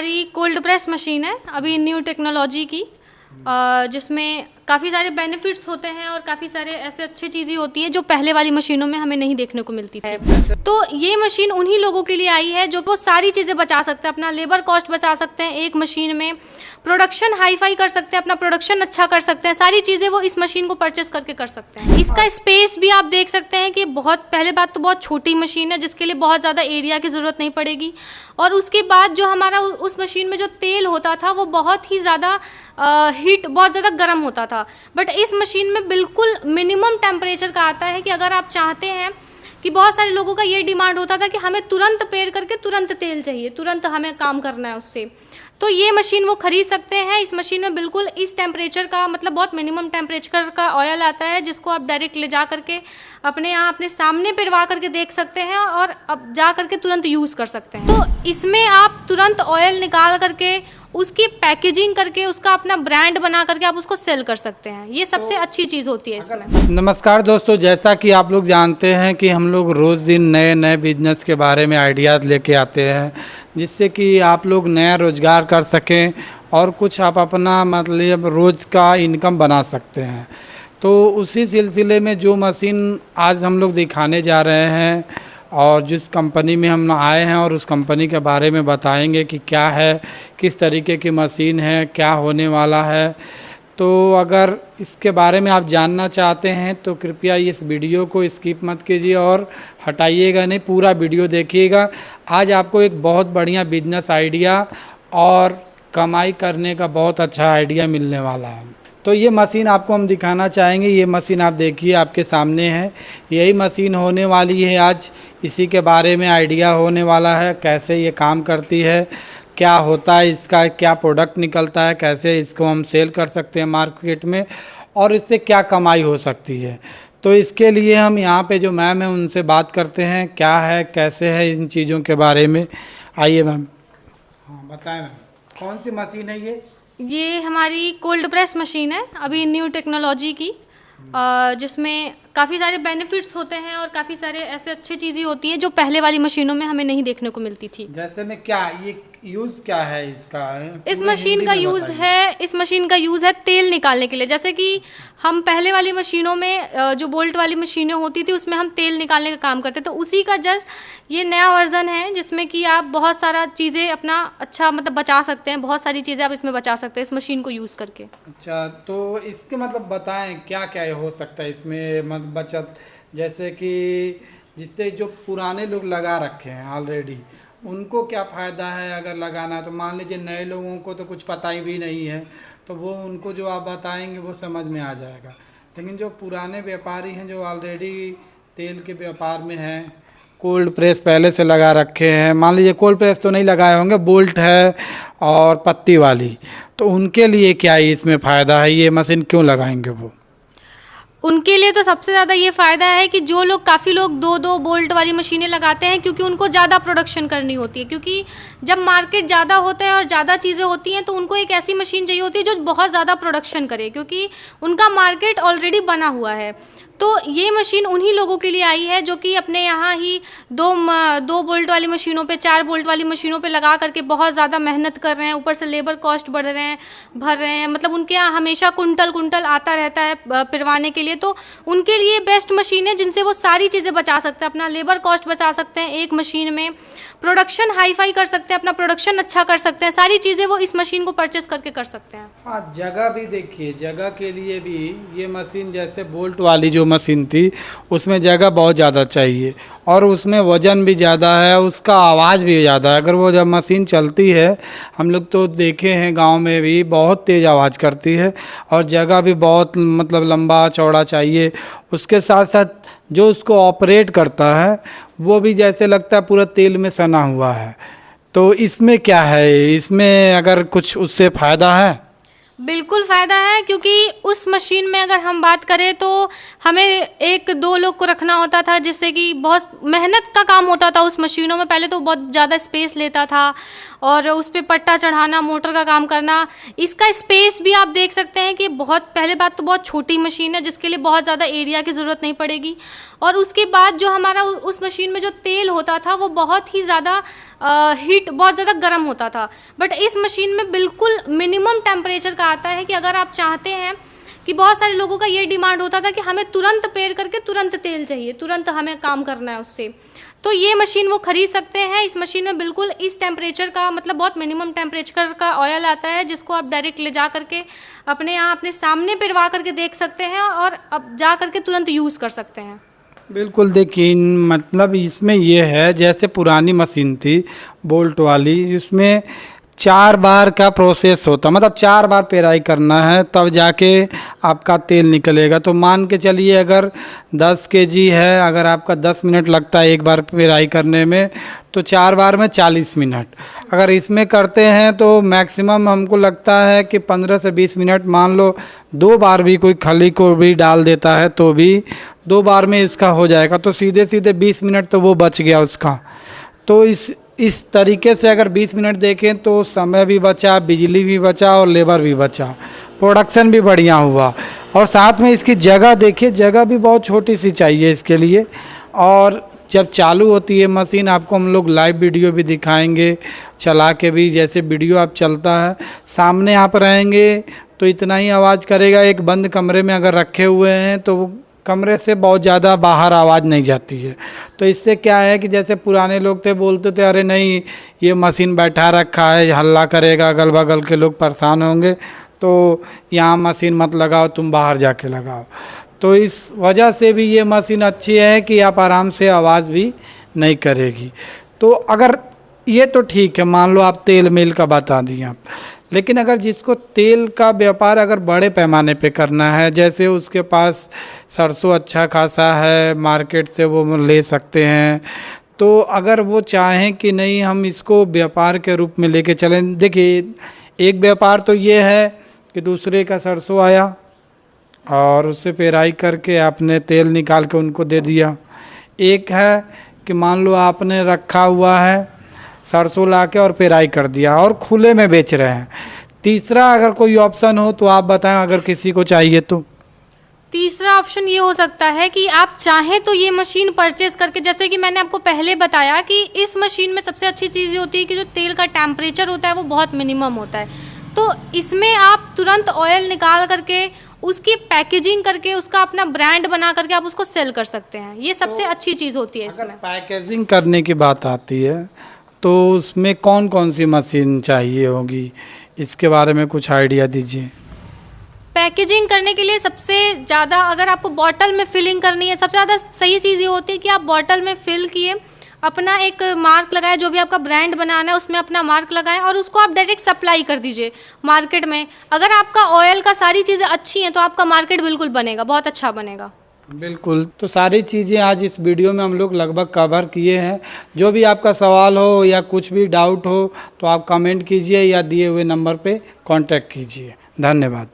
हमारी cold press machine है, अभी न्यू टेक्नोलॉजी की, जिसमें काफ़ी सारे बेनिफिट्स होते हैं और काफ़ी सारे ऐसे अच्छी चीज़ें होती हैं जो पहले वाली मशीनों में हमें नहीं देखने को मिलती थी। तो ये मशीन उन्हीं लोगों के लिए आई है जो वो सारी चीज़ें बचा सकते हैं, अपना लेबर कॉस्ट बचा सकते हैं, एक मशीन में प्रोडक्शन हाई फाई कर सकते हैं, अपना प्रोडक्शन अच्छा कर सकते हैं, सारी चीज़ें वो इस मशीन को परचेस करके कर सकते हैं। इसका स्पेस भी आप देख सकते हैं कि बहुत, पहले बात तो बहुत छोटी मशीन है जिसके लिए बहुत ज़्यादा एरिया की ज़रूरत नहीं पड़ेगी, और उसके बाद जो हमारा उस मशीन में जो तेल होता था वो बहुत ही ज़्यादा हीट, बहुत ज़्यादा गर्म होता था। बट इस मशीन में बिल्कुल मिनिमम टेम्परेचर का आता है कि अगर आप चाहते हैं कि बहुत सारे लोगों का ये डिमांड होता था कि हमें तुरंत पेर करके तुरंत तेल चाहिए, तुरंत हमें काम करना है उससे, तो ये मशीन वो खरीद सकते हैं। इस मशीन में बिल्कुल इस टेम्परेचर का, मतलब बहुत मिनिमम टेम्परेचर का ऑयल आता है जिसको आप डायरेक्ट ले जा करके अपने यहाँ अपने सामने पिरवा करके देख सकते हैं और अब जा करके तुरंत यूज़ कर सकते हैं। तो इसमें आप तुरंत ऑयल निकाल करके उसकी पैकेजिंग करके उसका अपना ब्रांड बना करके आप उसको सेल कर सकते हैं। ये सबसे अच्छी चीज़ होती है इसमें। नमस्कार दोस्तों, जैसा कि आप लोग जानते हैं कि हम लोग रोज़ दिन नए नए बिजनेस के बारे में आइडियाज़ लेके आते हैं जिससे कि आप लोग नया रोज़गार कर सकें और कुछ आप अपना मतलब रोज़ का इनकम बना सकते हैं। तो उसी सिलसिले में जो मशीन आज हम लोग दिखाने जा रहे हैं और जिस कंपनी में हम आए हैं और उस कंपनी के बारे में बताएंगे कि क्या है, किस तरीके की मशीन है, क्या होने वाला है। तो अगर इसके बारे में आप जानना चाहते हैं तो कृपया इस वीडियो को स्किप मत कीजिए और हटाइएगा नहीं, पूरा वीडियो देखिएगा। आज आपको एक बहुत बढ़िया बिजनेस आइडिया और कमाई करने का बहुत अच्छा आइडिया मिलने वाला है। तो ये मशीन आपको हम दिखाना चाहेंगे। ये मशीन आप देखिए, आपके सामने है, यही मशीन होने वाली है आज। इसी के बारे में आइडिया होने वाला है, कैसे ये काम करती है, क्या होता है इसका, क्या प्रोडक्ट निकलता है, कैसे इसको हम सेल कर सकते हैं मार्केट में और इससे क्या कमाई हो सकती है। तो इसके लिए हम यहाँ पे जो मैम है उनसे बात करते हैं, क्या है, कैसे है, इन चीज़ों के बारे में। आइए मैम। हाँ बताएं मैम, कौन सी मशीन है ये हमारी कोल्ड प्रेस मशीन है, अभी न्यू टेक्नोलॉजी की, जिसमें काफ़ी सारे बेनिफिट्स होते हैं और काफ़ी सारे ऐसे अच्छी चीज़ें होती हैं जो पहले वाली मशीनों में हमें नहीं देखने को मिलती थी। जैसे में क्या ये यूज़ क्या है इसका? इस मशीन का यूज़ है तेल निकालने के लिए। जैसे कि हम पहले वाली मशीनों में जो बोल्ट वाली मशीनें होती थी उसमें हम तेल निकालने का काम करते, तो उसी का जस्ट ये नया वर्जन है जिसमें कि आप बहुत सारा चीज़ें अपना अच्छा मतलब बचा सकते हैं, बहुत सारी चीज़ें आप इसमें बचा सकते हैं इस मशीन को यूज़ करके। अच्छा, तो इसके मतलब बताएं क्या क्या हो सकता है इसमें बचत, जैसे कि जिससे जो पुराने लोग लगा रखे हैं ऑलरेडी उनको क्या फ़ायदा है अगर लगाना है। तो मान लीजिए नए लोगों को तो कुछ पता ही भी नहीं है, तो वो उनको जो आप बताएंगे वो समझ में आ जाएगा। लेकिन जो पुराने व्यापारी हैं जो ऑलरेडी तेल के व्यापार में हैं, कोल्ड प्रेस पहले से लगा रखे हैं, मान लीजिए कोल्ड प्रेस तो नहीं लगाए होंगे, बोल्ट है और पत्ती वाली, तो उनके लिए क्या इसमें फ़ायदा है, ये मशीन क्यों लगाएंगे वो? उनके लिए तो सबसे ज़्यादा ये फ़ायदा है कि जो लोग, काफ़ी लोग दो दो बोल्ट वाली मशीनें लगाते हैं क्योंकि उनको ज़्यादा प्रोडक्शन करनी होती है, क्योंकि जब मार्केट ज़्यादा होता है और ज़्यादा चीज़ें होती हैं तो उनको एक ऐसी मशीन चाहिए होती है जो बहुत ज़्यादा प्रोडक्शन करे, क्योंकि उनका मार्केट ऑलरेडी बना हुआ है। तो ये मशीन उन्हीं लोगों के लिए आई है जो कि अपने यहाँ ही दो बोल्ट वाली मशीनों पे, 4 बोल्ट वाली मशीनों पे लगा करके बहुत ज़्यादा मेहनत कर रहे हैं, ऊपर से लेबर कॉस्ट भर रहे हैं, मतलब उनके यहाँ हमेशा कुंटल आता रहता है पिरवाने के लिए। तो उनके लिए बेस्ट मशीन है जिनसे वो सारी चीज़ें बचा सकते हैं, अपना लेबर कॉस्ट बचा सकते हैं, एक मशीन में प्रोडक्शन हाई फाई कर सकते हैं, अपना प्रोडक्शन अच्छा कर सकते हैं, सारी चीज़ें वो इस मशीन को परचेस करके कर सकते हैं। हाँ, जगह भी देखिए, जगह के लिए भी ये मशीन, जैसे बोल्ट वाली जो मशीन थी उसमें जगह बहुत ज़्यादा चाहिए और उसमें वज़न भी ज़्यादा है, उसका आवाज़ भी ज़्यादा है। अगर वो जब मशीन चलती है, हम लोग तो देखे हैं गांव में भी, बहुत तेज़ आवाज़ करती है और जगह भी बहुत मतलब लंबा चौड़ा चाहिए। उसके साथ साथ जो उसको ऑपरेट करता है वो भी जैसे लगता है पूरा तेल में सना हुआ है। तो इसमें क्या है, इसमें अगर कुछ उससे फ़ायदा है? बिल्कुल फ़ायदा है, क्योंकि उस मशीन में अगर हम बात करें तो हमें 1-2 लोग को रखना होता था, जिससे कि बहुत मेहनत का काम होता था उस मशीनों में। पहले तो बहुत ज़्यादा स्पेस लेता था और उस पे पट्टा चढ़ाना, मोटर का काम करना। इसका स्पेस भी आप देख सकते हैं कि बहुत, पहले बात तो बहुत छोटी मशीन है जिसके लिए बहुत ज़्यादा एरिया की ज़रूरत नहीं पड़ेगी। और उसके बाद जो हमारा उस मशीन में जो तेल होता था वो बहुत ही ज़्यादा हीट, बहुत ज़्यादा गर्म होता था। बट इस मशीन में बिल्कुल मिनिमम टेम्परेचर का आता है कि अगर आप चाहते हैं कि बहुत सारे लोगों का ये डिमांड होता था कि हमें तुरंत पेर करके तुरंत तेल चाहिए, तुरंत हमें काम करना है उससे, तो ये मशीन वो खरीद सकते हैं। इस मशीन में बिल्कुल इस टेम्परेचर का, मतलब बहुत मिनिमम टेम्परेचर का ऑयल आता है जिसको आप डायरेक्ट ले जा करके अपने यहाँ अपने सामने पिरवा करके देख सकते हैं और अब जा करके तुरंत यूज़ कर सकते हैं। बिल्कुल देखिए, मतलब इसमें ये है, जैसे पुरानी मशीन थी बोल्ट वाली, इसमें 4 बार का प्रोसेस होता, मतलब 4 बार पेराई करना है तब जाके आपका तेल निकलेगा। तो मान के चलिए अगर 10 केजी है, अगर आपका 10 मिनट लगता है एक बार पेराई करने में, तो 4 बार में 40 मिनट। अगर इसमें करते हैं तो मैक्सिमम हमको लगता है कि 15 से 20 मिनट, मान लो 2 बार भी कोई खली को भी डाल देता है तो भी 2 बार में इसका हो जाएगा, तो सीधे सीधे 20 मिनट तो वो बच गया उसका। तो इस तरीके से अगर 20 मिनट देखें तो समय भी बचा, बिजली भी बचा और लेबर भी बचा, प्रोडक्शन भी बढ़िया हुआ। और साथ में इसकी जगह देखिए, जगह भी बहुत छोटी सी चाहिए इसके लिए। और जब चालू होती है मशीन, आपको हम लोग लाइव वीडियो भी दिखाएंगे चला के भी, जैसे वीडियो आप चलता है सामने आप रहेंगे तो इतना ही आवाज़ करेगा। एक बंद कमरे में अगर रखे हुए हैं तो कमरे से बहुत ज़्यादा बाहर आवाज़ नहीं जाती है। तो इससे क्या है कि जैसे पुराने लोग थे, बोलते थे अरे नहीं ये मशीन बैठा रखा है, हल्ला करेगा, अगल बगल के लोग परेशान होंगे, तो यहाँ मशीन मत लगाओ, तुम बाहर जाके लगाओ। तो इस वजह से भी ये मशीन अच्छी है कि आप आराम से आवाज़ भी नहीं करेगी। तो अगर ये तो ठीक है, मान लो आप तेल मिल का बता दिए आप, लेकिन अगर जिसको तेल का व्यापार अगर बड़े पैमाने पे करना है, जैसे उसके पास सरसों अच्छा खासा है, मार्केट से वो ले सकते हैं, तो अगर वो चाहें कि नहीं हम इसको व्यापार के रूप में लेके चलें, देखिए एक व्यापार तो ये है कि दूसरे का सरसों आया और उससे पेराई करके आपने तेल निकाल के उनको दे दिया। एक है कि मान लो आपने रखा हुआ है सरसों ला के और पेराई कर दिया और खुले में बेच रहे हैं। तीसरा अगर कोई ऑप्शन हो तो आप बताएं, अगर किसी को चाहिए तो। तीसरा ऑप्शन ये हो सकता है कि आप चाहें तो ये मशीन परचेज़ करके, जैसे कि मैंने आपको पहले बताया कि इस मशीन में सबसे अच्छी चीज़ ये होती है कि जो तेल का टेम्परेचर होता है वो बहुत मिनिमम होता है। तो इसमें आप तुरंत ऑयल निकाल करके उसकी पैकेजिंग करके उसका अपना ब्रांड बना करके आप उसको सेल कर सकते हैं। ये सबसे अच्छी चीज़ होती है इसमें। पैकेजिंग करने की बात आती है तो उसमें कौन कौन सी मशीन चाहिए होगी, इसके बारे में कुछ आइडिया दीजिए। पैकेजिंग करने के लिए सबसे ज़्यादा, अगर आपको बॉटल में फिलिंग करनी है, सबसे ज़्यादा सही चीज़ ये होती है कि आप बॉटल में फिल किए, अपना एक मार्क लगाए, जो भी आपका ब्रांड बनाना है उसमें अपना मार्क लगाएं और उसको आप डायरेक्ट सप्लाई कर दीजिए मार्केट में। अगर आपका ऑयल का सारी चीज़ें अच्छी हैं तो आपका मार्केट बिल्कुल बनेगा, बहुत अच्छा बनेगा। बिल्कुल, तो सारी चीज़ें आज इस वीडियो में हम लोग लगभग कवर किए हैं। जो भी आपका सवाल हो या कुछ भी डाउट हो तो आप कमेंट कीजिए या दिए हुए नंबर पे कांटेक्ट कीजिए। धन्यवाद।